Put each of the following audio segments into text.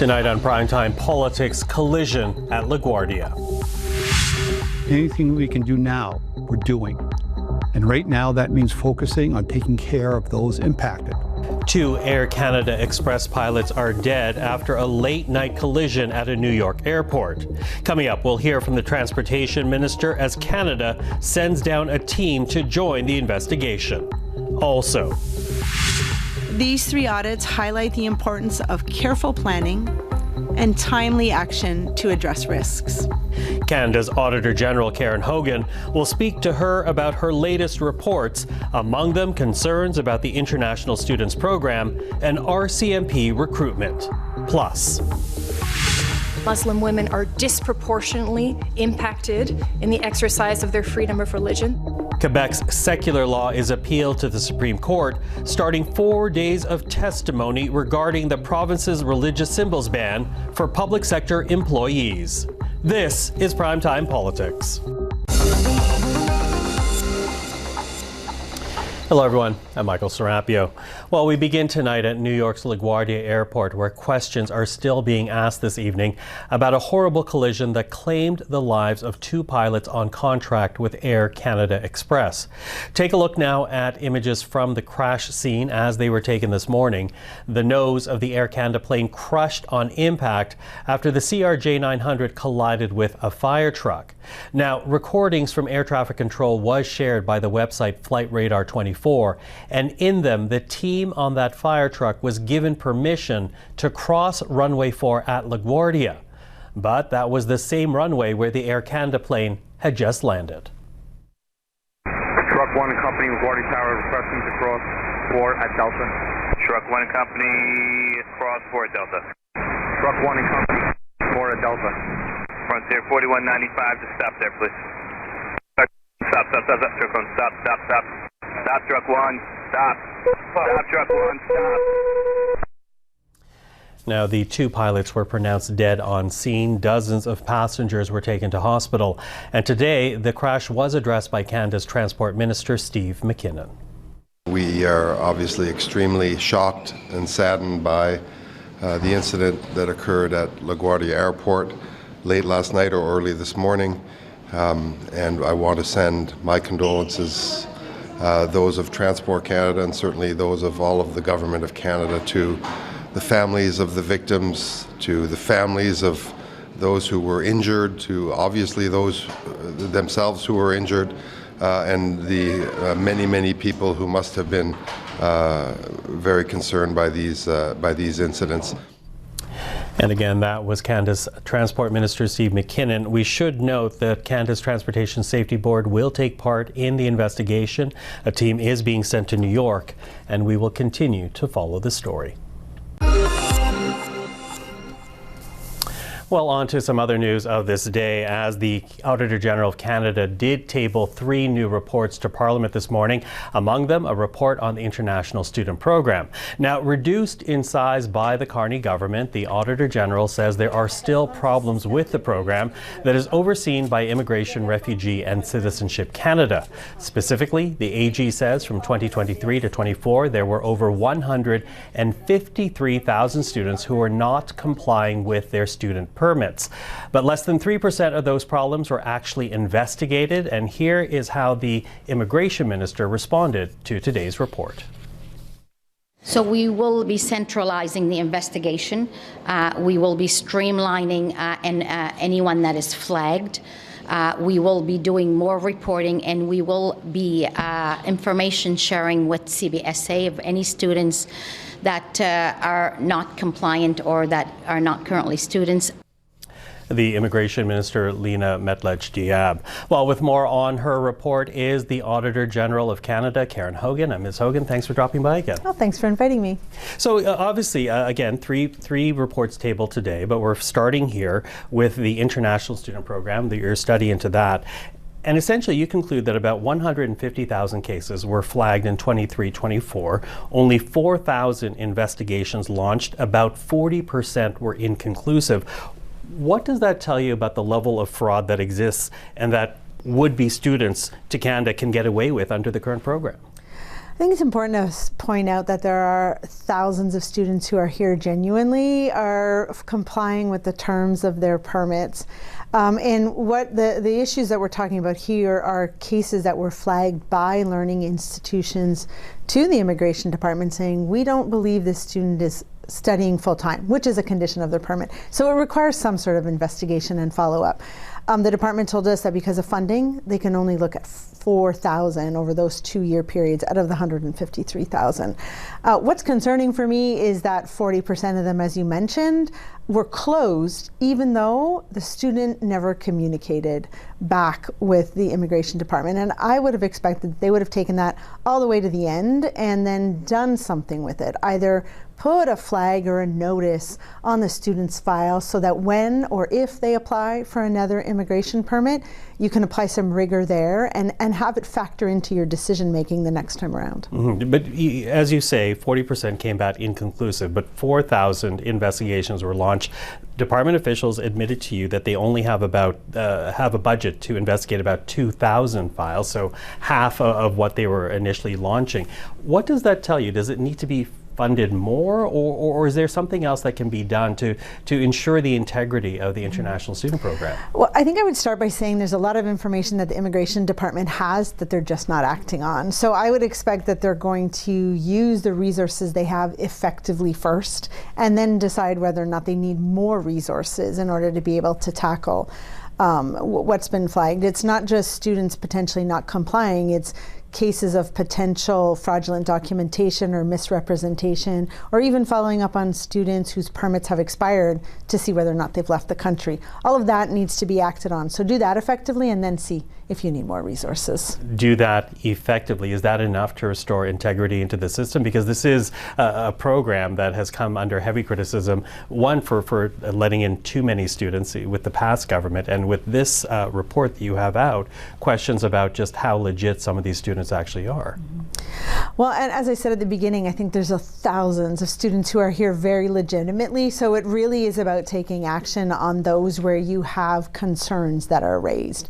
Tonight on Primetime Politics, collision at LaGuardia. Anything we can do now, we're doing. And right now, that means focusing on taking care of those impacted. 2 Air Canada Express pilots are dead after a late-night collision at a New York airport. Coming up, we'll hear from the Transportation Minister as Canada sends down a team to join the investigation. Also, these 3 audits highlight the importance of careful planning and timely action to address risks. Canada's Auditor General Karen Hogan will speak to her about her latest reports, among them concerns about the International Students Program and RCMP recruitment. Plus, Muslim women are disproportionately impacted in the exercise of their freedom of religion. Quebec's secular law is appealed to the Supreme Court, starting 4 days of testimony regarding the province's religious symbols ban for public sector employees. This is Primetime Politics. Hello everyone, I'm Michael Serapio. Well, we begin tonight at New York's LaGuardia Airport, where questions are still being asked this evening about a horrible collision that claimed the lives of 2 pilots on contract with Air Canada Express. Take a look now at images from the crash scene as they were taken this morning. The nose of the Air Canada plane crushed on impact after the CRJ-900 collided with a fire truck. Now, recordings from air traffic control was shared by the website Flight Radar 24, and in them, the team on that fire truck was given permission to cross runway 4 at LaGuardia. But that was the same runway where the Air Canada plane had just landed. Truck 1 and Company, LaGuardia Tower, requesting to cross 4 at Delta. Truck 1 and Company, cross 4 at Delta. Truck 1 and Company, 4 at Delta. Frontier 4195, just stop there, please. Stop, truck 1, stop. Stop, truck 1, stop. Stop, truck 1, stop. Now, the 2 pilots were pronounced dead on scene. Dozens of passengers were taken to hospital. And today, the crash was addressed by Canada's Transport Minister, Steve McKinnon. We are obviously extremely shocked and saddened by the incident that occurred at LaGuardia Airport late last night or early this morning. And I want to send my condolences, those of Transport Canada and certainly those of all of the Government of Canada, to the families of the victims, to the families of those who were injured, to obviously those themselves who were injured, and the many people who must have been very concerned by these incidents. And again, that was Canada's Transport Minister, Steve McKinnon. We should note that Canada's Transportation Safety Board will take part in the investigation. A team is being sent to New York, and we will continue to follow the story. Well, on to some other news of this day, as the Auditor General of Canada did table 3 new reports to Parliament this morning, among them a report on the International Student Program. Now, reduced in size by the Carney government, the Auditor General says there are still problems with the program that is overseen by Immigration, Refugee and Citizenship Canada. Specifically, the AG says from 2023 to 24, there were over 153,000 students who were not complying with their student permits. But less than 3% of those problems were actually investigated, and here is how the Immigration Minister responded to today's report. So we will be centralizing the investigation. We will be streamlining anyone that is flagged. We will be doing more reporting, and we will be information sharing with CBSA of any students that are not compliant or that are not currently students. The Immigration Minister, Lena Metlach-Diab. Well, with more on her report is the Auditor General of Canada, Karen Hogan. And Ms. Hogan, thanks for dropping by again. Oh, thanks for inviting me. So obviously, again, three reports tabled today, but we're starting here with the International Student Program, your study into that. And essentially, you conclude that about 150,000 cases were flagged in 23-24. Only 4,000 investigations launched. About 40% were inconclusive. What does that tell you about the level of fraud that exists and that would-be students to Canada can get away with under the current program? think it's important to point out that there are thousands of students who are here genuinely are complying with the terms of their permits. And what the issues that we're talking about here are cases that were flagged by learning institutions to the Immigration Department saying, we don't believe this student is studying full-time, which is a condition of their permit. So it requires some sort of investigation and follow-up. The department told us that because of funding, they can only look at 4,000 over those 2-year periods out of the 153,000. What's concerning for me is that 40% of them, as you mentioned, were closed even though the student never communicated back with the Immigration Department. And I would have expected they would have taken that all the way to the end and then done something with it, either put a flag or a notice on the student's file so that when or if they apply for another immigration permit, you can apply some rigor there and have it factor into your decision making the next time around. Mm-hmm. But as you say, 40% came back inconclusive, but 4,000 investigations were launched. Department officials admitted to you that they only have have a budget to investigate about 2,000 files, so half of what they were initially launching. What does that tell you? Does it need to be funded more, or is there something else that can be done to ensure the integrity of the international student program? Well, I think I would start by saying there's a lot of information that the Immigration Department has that they're just not acting on. So I would expect that they're going to use the resources they have effectively first, and then decide whether or not they need more resources in order to be able to tackle what's been flagged. It's not just students potentially not complying, it's cases of potential fraudulent documentation or misrepresentation, or even following up on students whose permits have expired to see whether or not they've left the country. All of that needs to be acted on. So do that effectively and then see if you need more resources. Do that effectively. Is that enough to restore integrity into the system? Because this is a program that has come under heavy criticism, one for letting in too many students with the past government, and with this report that you have out, questions about just how legit some of these students actually are. Well, and as I said at the beginning, I think there's thousands of students who are here very legitimately, so it really is about taking action on those where you have concerns that are raised.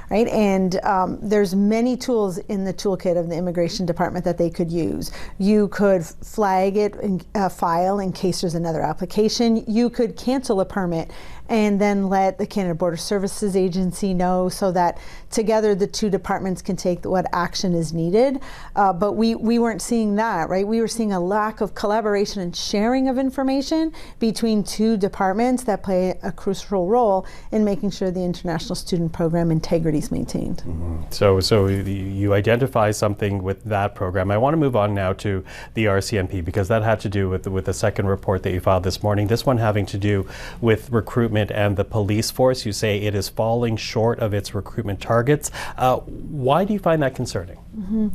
Right, and there's many tools in the toolkit of the Immigration Department that they could use. You could flag it in a file in case there's another application. You could cancel a permit and then let the Canada Border Services Agency know so that together the two departments can take what action is needed. But we weren't seeing that, right? We were seeing a lack of collaboration and sharing of information between two departments that play a crucial role in making sure the international student program integrity is maintained. Mm-hmm. So you identify something with that program. I want to move on now to the RCMP, because that had to do with the second report that you filed this morning. This one having to do with recruitment and the police force. You say it is falling short of its recruitment targets. Why do you find that concerning? Mm-hmm.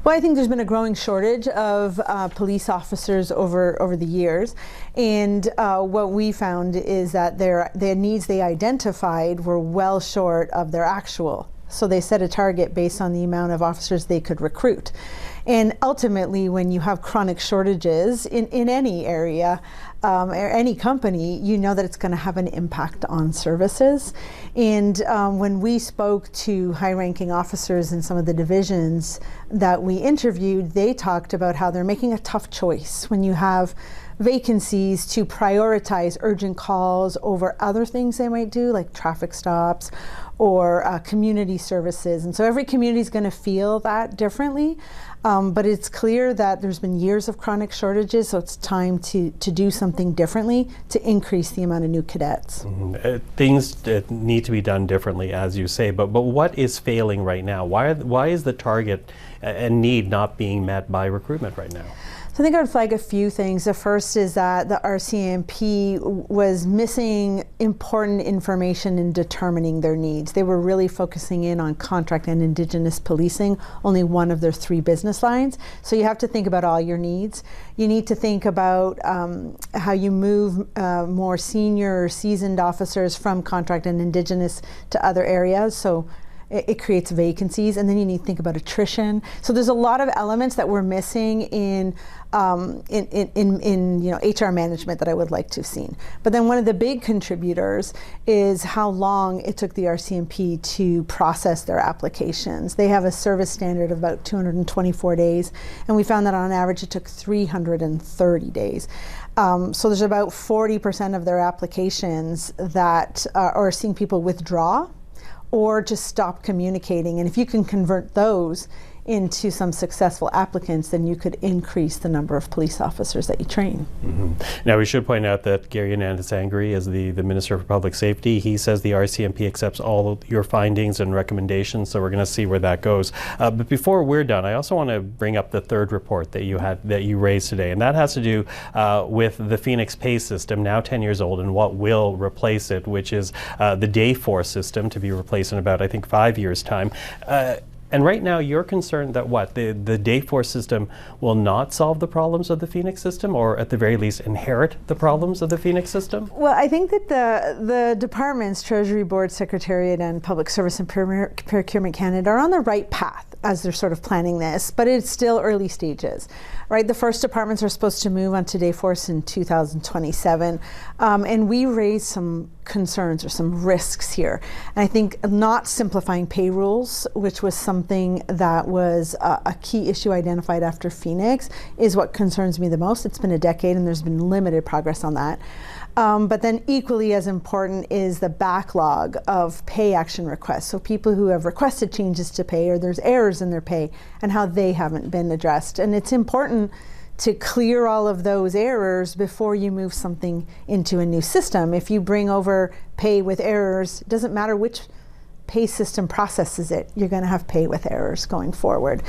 Well, I think there's been a growing shortage of police officers over the years, and what we found is that their needs they identified were well short of their actual. So they set a target based on the amount of officers they could recruit. And ultimately, when you have chronic shortages in any area or any company, you know that it's going to have an impact on services. And when we spoke to high-ranking officers in some of the divisions that we interviewed, they talked about how they're making a tough choice when you have vacancies to prioritize urgent calls over other things they might do, like traffic stops or community services. And so every community is going to feel that differently. But it's clear that there's been years of chronic shortages, so it's time to do something differently to increase the amount of new cadets. Mm-hmm. Things need to be done differently, as you say, but what is failing right now? Why is the target and need not being met by recruitment right now? I think I would flag a few things. The first is that the RCMP was missing important information in determining their needs. They were really focusing in on contract and Indigenous policing, only one of their 3 business lines. So you have to think about all your needs. You need to think about how you move more senior or seasoned officers from contract and Indigenous to other areas. So it creates vacancies, and then you need to think about attrition. So there's a lot of elements that we're missing in HR management that I would like to have seen. But then one of the big contributors is how long it took the RCMP to process their applications. They have a service standard of about 224 days, and we found that on average it took 330 days. So there's about 40% of their applications that are seeing people withdraw or just stop communicating. And if you can convert those into some successful applicants, then you could increase the number of police officers that you train. Mm-hmm. Now, we should point out that Gary Anandasangri is the Minister for Public Safety. He says the RCMP accepts all of your findings and recommendations, so we're going to see where that goes. But before we're done, I also want to bring up the third report that you raised today, and that has to do with the Phoenix pay system, now 10 years old, and what will replace it, which is the day force system, to be replaced in about, I think, 5 years' time. And right now, you're concerned that the day force system will not solve the problems of the Phoenix system, or at the very least inherit the problems of the Phoenix system? Well, I think that the departments, Treasury Board, Secretariat, and Public Service and Procurement Canada are on the right path as they're sort of planning this, but it's still early stages, right? The first departments are supposed to move on to day force in 2027, and we raised some concerns or some risks here. And I think not simplifying pay rules, which was something that was a key issue identified after Phoenix, is what concerns me the most. It's been a decade and there's been limited progress on that. But then equally as important is the backlog of pay action requests. So people who have requested changes to pay, or there's errors in their pay, and how they haven't been addressed. And it's important to clear all of those errors before you move something into a new system. If you bring over pay with errors, it doesn't matter which pay system processes it, you're going to have pay with errors going forward.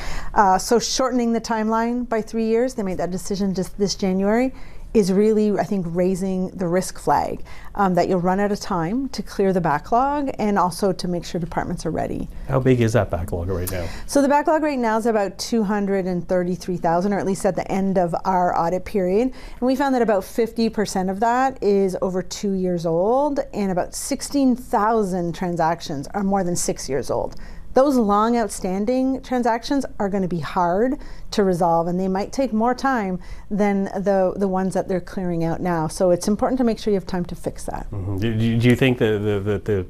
So shortening the timeline by 3 years, they made that decision just this January, is really, I think, raising the risk flag that you'll run out of time to clear the backlog and also to make sure departments are ready. How big is that backlog right now? So the backlog right now is about 233,000, or at least at the end of our audit period. And we found that about 50% of that is over 2 years old, and about 16,000 transactions are more than 6 years old. Those long outstanding transactions are going to be hard to resolve, and they might take more time than the ones that they're clearing out now. So it's important to make sure you have time to fix that. Mm-hmm. Do you think the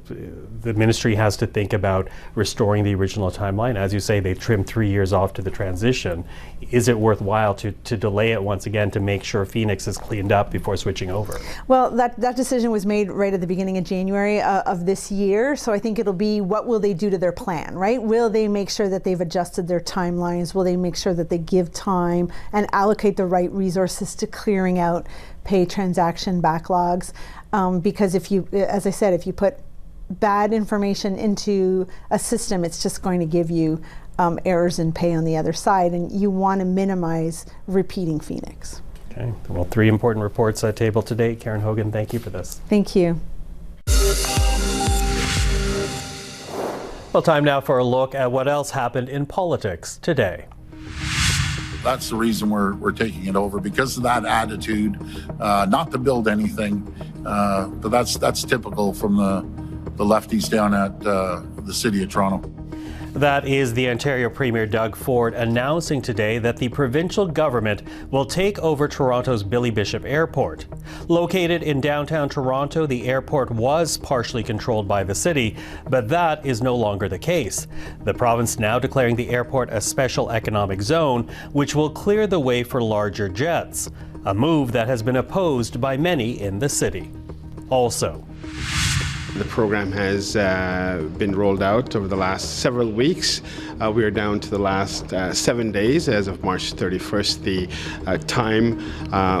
ministry has to think about restoring the original timeline? As you say, they trimmed 3 years off to the transition. Is it worthwhile to delay it once again to make sure Phoenix is cleaned up before switching over? Well, that decision was made right at the beginning of January of this year. So I think it'll be, what will they do to their plan, right? Will they make sure that they've adjusted their timelines? Will they make sure that they give time and allocate the right resources to clearing out pay transaction backlogs? Because if you, as I said, if you put bad information into a system, it's just going to give you errors in pay on the other side, and you want to minimize repeating Phoenix. Okay, well, 3 important reports tabled today. Karen Hogan, thank you for this. Thank you. Well, time now for a look at what else happened in politics today. That's the reason we're taking it over, because of that attitude, not to build anything, but that's typical from the lefties down at the City of Toronto. That is the Ontario Premier Doug Ford announcing today that the provincial government will take over Toronto's Billy Bishop Airport. Located in downtown Toronto, the airport was partially controlled by the city, but that is no longer the case. The province now declaring the airport a special economic zone, which will clear the way for larger jets, a move that has been opposed by many in the city. Also, the program has been rolled out over the last several weeks. We are down to the last 7 days. As of March 31st, the time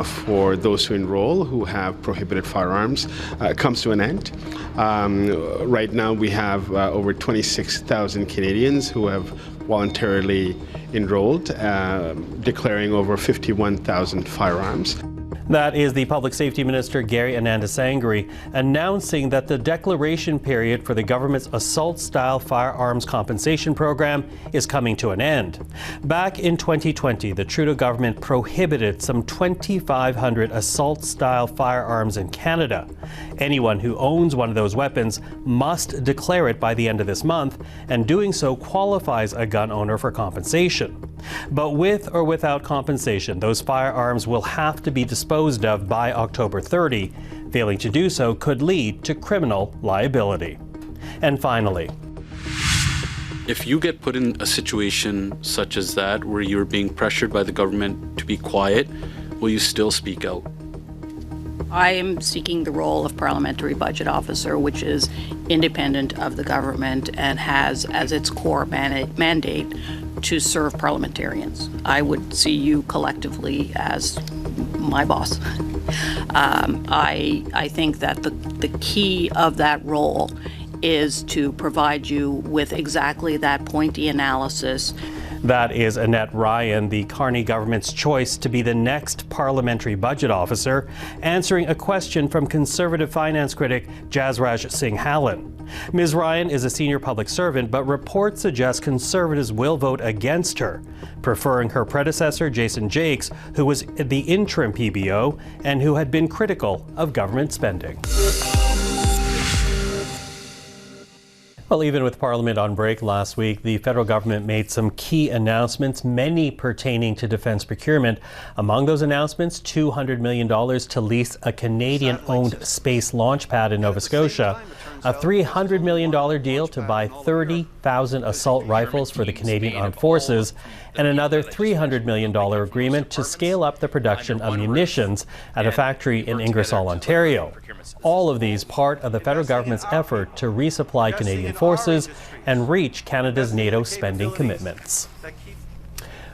for those who enroll who have prohibited firearms comes to an end. Right now we have over 26,000 Canadians who have voluntarily enrolled, declaring over 51,000 firearms. That is the Public Safety Minister, Gary Anandasangri, announcing that the declaration period for the government's assault-style firearms compensation program is coming to an end. Back in 2020, the Trudeau government prohibited some 2,500 assault-style firearms in Canada. Anyone who owns one of those weapons must declare it by the end of this month, and doing so qualifies a gun owner for compensation. But with or without compensation, those firearms will have to be disposed of by October 30. Failing to do so could lead to criminal liability. And finally, if you get put in a situation such as that where you're being pressured by the government to be quiet, will you still speak out? I am seeking the role of Parliamentary Budget Officer, which is independent of the government and has as its core mandate to serve parliamentarians. I would see you collectively as my boss. I think that the key of that role is to provide you with exactly that pointy analysis. That is Annette Ryan, the Carney government's choice to be the next parliamentary budget officer, answering a question from Conservative finance critic Jasraj Singh Hallan. Ms. Ryan is a senior public servant, but reports suggest Conservatives will vote against her, preferring her predecessor, Jason Jakes, who was the interim PBO and who had been critical of government spending. Well, even with Parliament on break last week, the federal government made some key announcements, many pertaining to defence procurement. Among those announcements, $200 million to lease a Canadian-owned space launch pad in Nova Scotia, a $300 million deal to buy 30,000 assault rifles for the Canadian Armed Forces, and another $300 million agreement to scale up the production of munitions at a factory in Ingersoll, Ontario. All of these part of the federal government's effort to resupply Canadian forces and reach Canada's NATO spending commitments.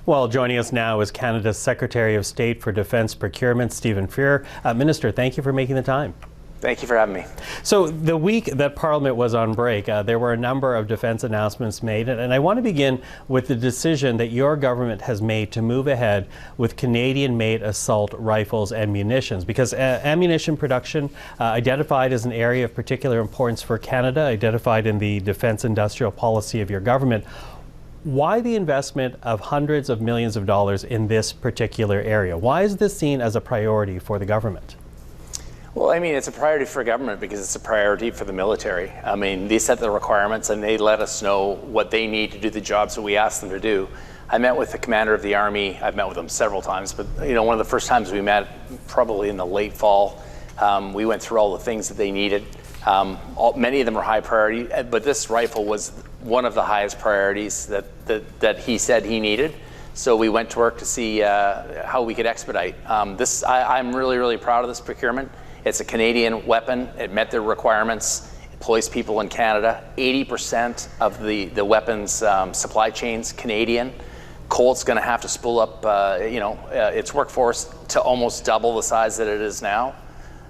Well, joining us now is Canada's Secretary of State for Defence Procurement, Stephen Fuhr. Minister, thank you for making the time. Thank you for having me. So the week that Parliament was on break, there were a number of defence announcements made, and I want to begin with the decision that your government has made to move ahead with Canadian-made assault rifles and munitions, because ammunition production identified as an area of particular importance for Canada, identified in the defence industrial policy of your government. Why the investment of hundreds of millions of dollars in this particular area? Why is this seen as a priority for the government? Well, I mean, it's a priority for government because it's a priority for the military. I mean, they set the requirements and they let us know what they need to do the jobs that we ask them to do. I met with the commander of the Army. I've met with him several times, but one of the first times we met, probably in the late fall, we went through all the things that they needed. Many of them are high priority, but this rifle was one of the highest priorities that he said he needed. So we went to work to see how we could expedite. I'm really, really proud of this procurement. It's a Canadian weapon. It met their requirements. It employs people in Canada. 80% of the weapons supply chain's Canadian. Colt's going to have to spool up, its workforce to almost double the size that it is now.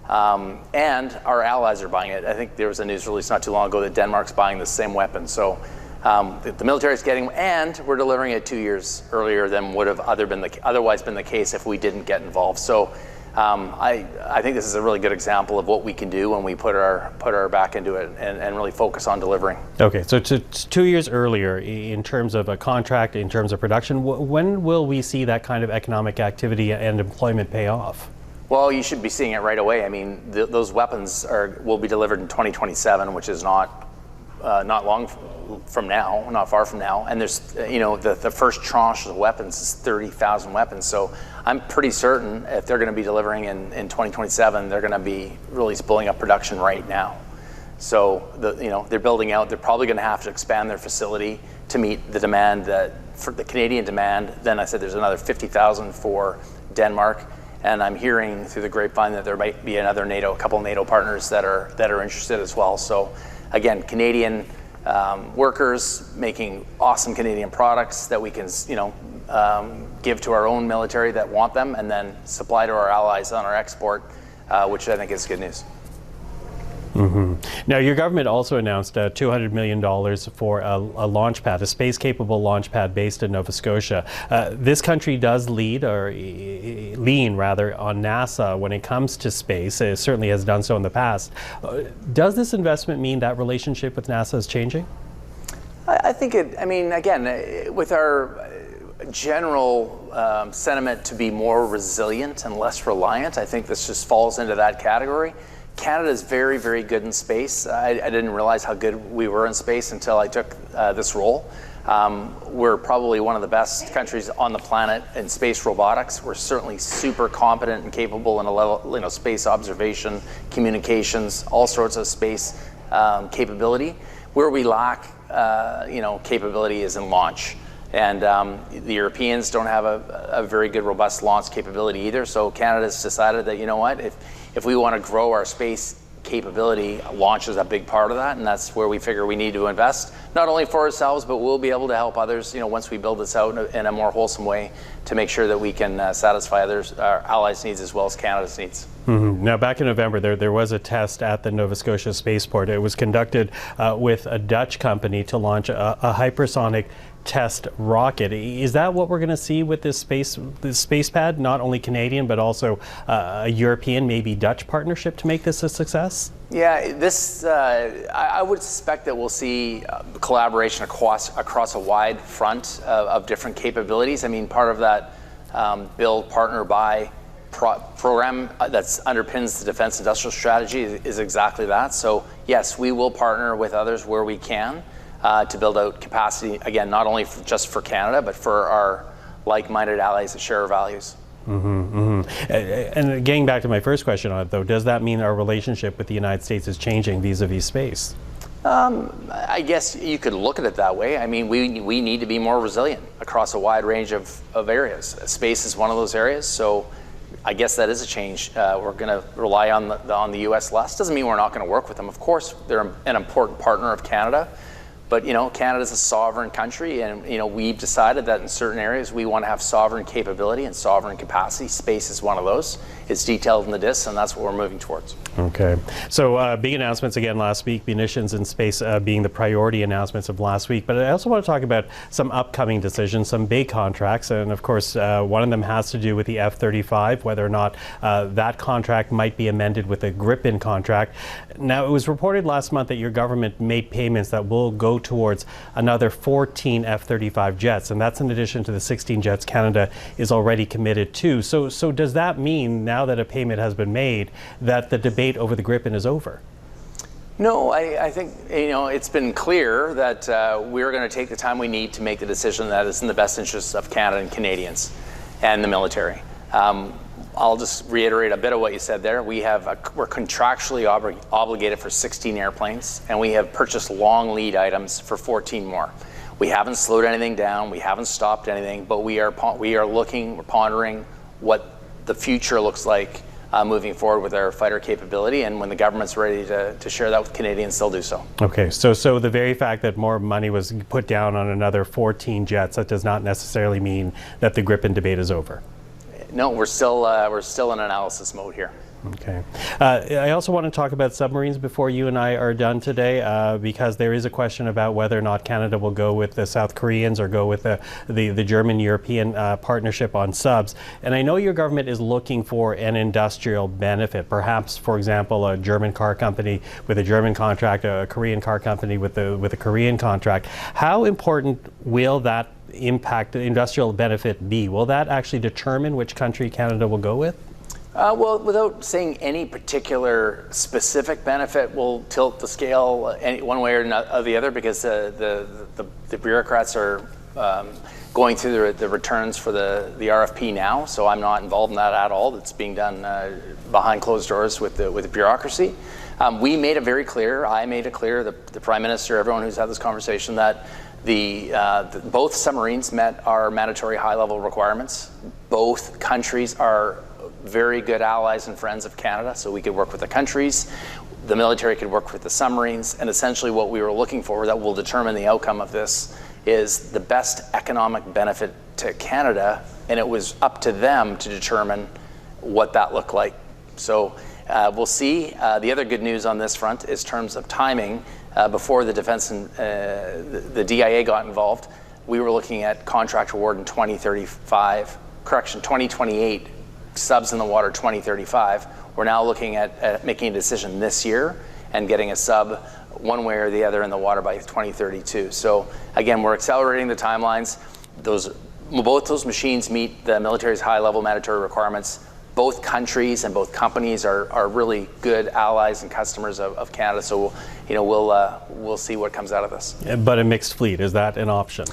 And our allies are buying it. I think there was a news release not too long ago that Denmark's buying the same weapon. So the military's getting, and we're delivering it 2 years earlier than would have otherwise been the case if we didn't get involved. So I think this is a really good example of what we can do when we put our back into it and really focus on delivering. Okay, so it's 2 years earlier in terms of a contract, in terms of production. When will we see that kind of economic activity and employment pay off? Well, you should be seeing it right away. I mean, those weapons will be delivered in 2027, which is not long from now, not far from now. And there's, the first tranche of the weapons is 30,000 weapons. So I'm pretty certain if they're going to be delivering in 2027, they're going to be really spooling up production right now. So they're building out. They're probably going to have to expand their facility to meet the demand for the Canadian demand. Then I said there's another 50,000 for Denmark. And I'm hearing through the grapevine that there might be a couple NATO partners that are interested as well. So again, Canadian workers making awesome Canadian products that we can, give to our own military that want them, and then supply to our allies on our export, which I think is good news. Now, your government also announced $200 million for a launch pad, a space-capable launch pad based in Nova Scotia. This country does lean on NASA when it comes to space. It certainly has done so in the past. Does this investment mean that relationship with NASA is changing? I think again, with our general sentiment to be more resilient and less reliant, I think this just falls into that category. Canada is very, very good in space. I didn't realize how good we were in space until I took this role. We're probably one of the best countries on the planet in space robotics. We're certainly super competent and capable in a level, space observation, communications, all sorts of space capability. Where we lack, capability is in launch. And the Europeans don't have a very good, robust launch capability either. So Canada's decided that, if we want to grow our space capability, launch is a big part of that, and that's where we figure we need to invest, not only for ourselves, but we'll be able to help others, once we build this out in a more wholesome way to make sure that we can satisfy our allies' needs as well as Canada's needs. Now, back in November, there was a test at the Nova Scotia spaceport. It was conducted with a Dutch company to launch a hypersonic test rocket. Is that what we're going to see with this space pad? Not only Canadian, but also a European, maybe Dutch partnership to make this a success? Yeah, this I would suspect that we'll see collaboration across a wide front of different capabilities. Part of that build, partner, buy program that underpins the Defence Industrial Strategy is exactly that. So yes, we will partner with others where we can to build out capacity, again, not only just for Canada, but for our like-minded allies that share our values. And getting back to my first question on it, though, does that mean our relationship with the United States is changing vis-a-vis space? I guess you could look at it that way. We need to be more resilient across a wide range of areas. Space is one of those areas, so I guess that is a change. We're going to rely on the U.S. less. Doesn't mean we're not going to work with them. Of course, they're an important partner of Canada. But, Canada's a sovereign country, and, we've decided that in certain areas we want to have sovereign capability and sovereign capacity. Space is one of those. It's detailed in the DIS, and that's what we're moving towards. Okay. So big announcements again last week, munitions and space being the priority announcements of last week. But I also want to talk about some upcoming decisions, some big contracts. And of course, one of them has to do with the F-35, whether or not that contract might be amended with a Gripen contract. Now, it was reported last month that your government made payments that will go towards another 14 F-35 jets, and that's in addition to the 16 jets Canada is already committed to. So does that mean, now that a payment has been made, that the debate over the Gripen is over? No, I think it's been clear that we're going to take the time we need to make the decision that is in the best interests of Canada and Canadians and the military. I'll just reiterate a bit of what you said there. We're contractually obligated for 16 airplanes, and we have purchased long lead items for 14 more. We haven't slowed anything down. We haven't stopped anything, but we're pondering what the future looks like moving forward with our fighter capability, and when the government's ready to share that with Canadians, they'll do so. Okay, so the very fact that more money was put down on another 14 jets, that does not necessarily mean that the Gripen debate is over? No, we're still in analysis mode here. Okay. I also want to talk about submarines before you and I are done today, because there is a question about whether or not Canada will go with the South Koreans or go with the German-European partnership on subs. And I know your government is looking for an industrial benefit, perhaps, for example, a German car company with a German contract, a Korean car company with a Korean contract. How important will that impact, industrial benefit, be? Will that actually determine which country Canada will go with? Well, without saying any particular specific benefit, we'll tilt the scale one way or the other, because the bureaucrats are going through the returns for the RFP now. So I'm not involved in that at all. It's being done behind closed doors with the bureaucracy. I made it clear, the Prime Minister, everyone who's had this conversation, that both submarines met our mandatory high-level requirements. Both countries are very good allies and friends of Canada, so we could work with the countries. The military could work with the submarines, and essentially what we were looking for that will determine the outcome of this is the best economic benefit to Canada, and it was up to them to determine what that looked like. So We'll see. The other good news on this front is terms of timing. Before the Defence and the DIA got involved, we were looking at contract award in 2028, subs in the water 2035. We're now looking at making a decision this year and getting a sub one way or the other in the water by 2032. So again, we're accelerating the timelines. Both those machines meet the military's high-level mandatory requirements. Both countries and both companies are really good allies and customers of Canada. So we'll see what comes out of this. But a mixed fleet, is that an option?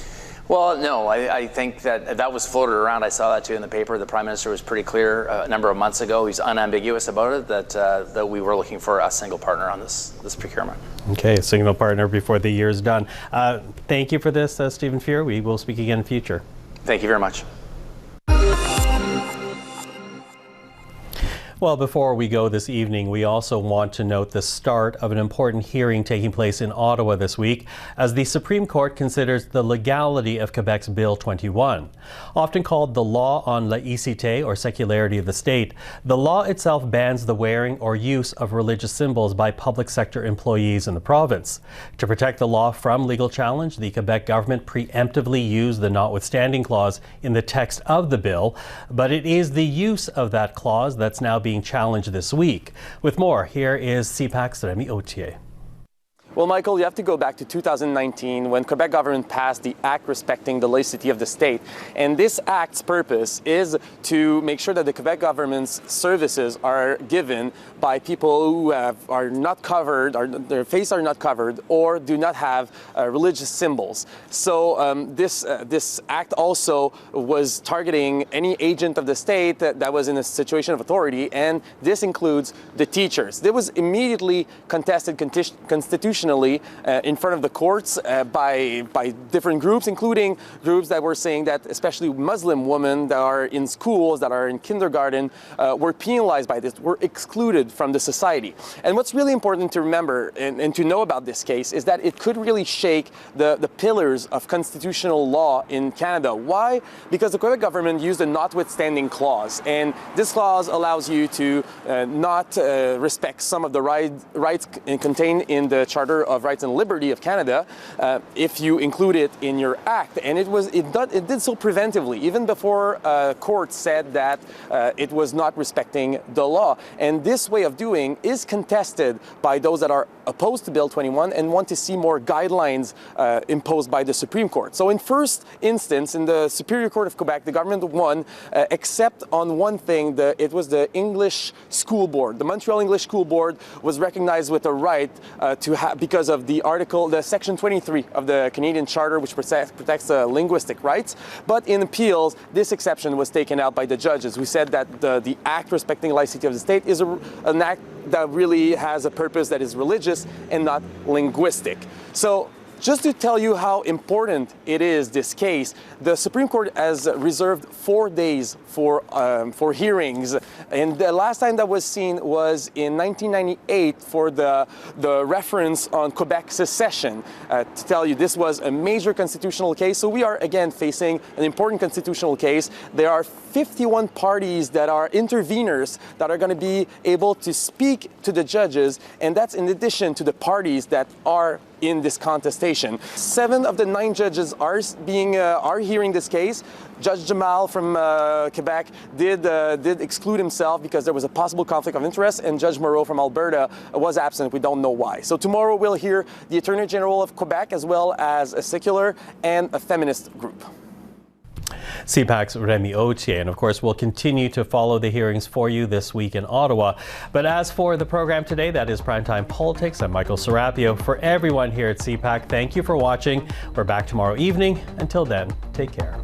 Well, no, I think that was floated around. I saw that too in the paper. The Prime Minister was pretty clear a number of months ago. He's unambiguous about it, that we were looking for a single partner on this procurement. Okay, a single partner before the year is done. Thank you for this, Stephen Fuhr. We will speak again in future. Thank you very much. Well, before we go this evening, we also want to note the start of an important hearing taking place in Ottawa this week as the Supreme Court considers the legality of Quebec's Bill 21. Often called the Law on laïcité or secularity of the state, the law itself bans the wearing or use of religious symbols by public sector employees in the province. To protect the law from legal challenge, the Quebec government preemptively used the notwithstanding clause in the text of the bill, but it is the use of that clause that's now being challenged this week. With more, here is CPAC's Rémi Authier. Well, Michael, you have to go back to 2019 when Quebec government passed the Act respecting the laicity of the state. And this Act's purpose is to make sure that the Quebec government's services are given by people who are not covered, or their face are not covered, or do not have religious symbols. So this Act also was targeting any agent of the state that was in a situation of authority, and this includes the teachers. It was immediately contested constitutionally in front of the courts by different groups, including groups that were saying that especially Muslim women that are in schools, that are in kindergarten, were penalized by this, were excluded from the society. And what's really important to remember and to know about this case is that it could really shake the pillars of constitutional law in Canada. Why? Because the Quebec government used a notwithstanding clause, and this clause allows you to not respect some of the rights contained in the Charter of Rights and Liberty of Canada if you include it in your act. And it did so preventively, even before courts said that it was not respecting the law. And this way of doing is contested by those that are opposed to Bill 21 and want to see more guidelines imposed by the Supreme Court. So in first instance, in the Superior Court of Quebec, the government won, except on one thing. It was the English School Board. The Montreal English School Board was recognized with a right to have, because of the section 23 of the Canadian Charter, which protects linguistic rights. But in appeals, this exception was taken out by the judges, who said that the Act respecting the laicity of the state is an act that really has a purpose that is religious and not linguistic. So just to tell you how important it is, this case, the Supreme Court has reserved 4 days for hearings, and the last time that was seen was in 1998 for the reference on Quebec secession. To tell you, this was a major constitutional case, so we are again facing an important constitutional case. There are 51 parties that are interveners that are going to be able to speak to the judges, and that's in addition to the parties that are in this contestation. 7 of the 9 judges are hearing this case. Judge Jamal from Quebec did exclude himself because there was a possible conflict of interest, and Judge Moreau from Alberta was absent. We don't know why. So tomorrow we'll hear the Attorney General of Quebec as well as a secular and a feminist group. CPAC's Rémi Authier, and of course we'll continue to follow the hearings for you this week in Ottawa. But as for the program today, that is Primetime Politics. I'm Michael Serapio. For everyone here at CPAC, thank you for watching. We're back tomorrow evening. Until then, take care.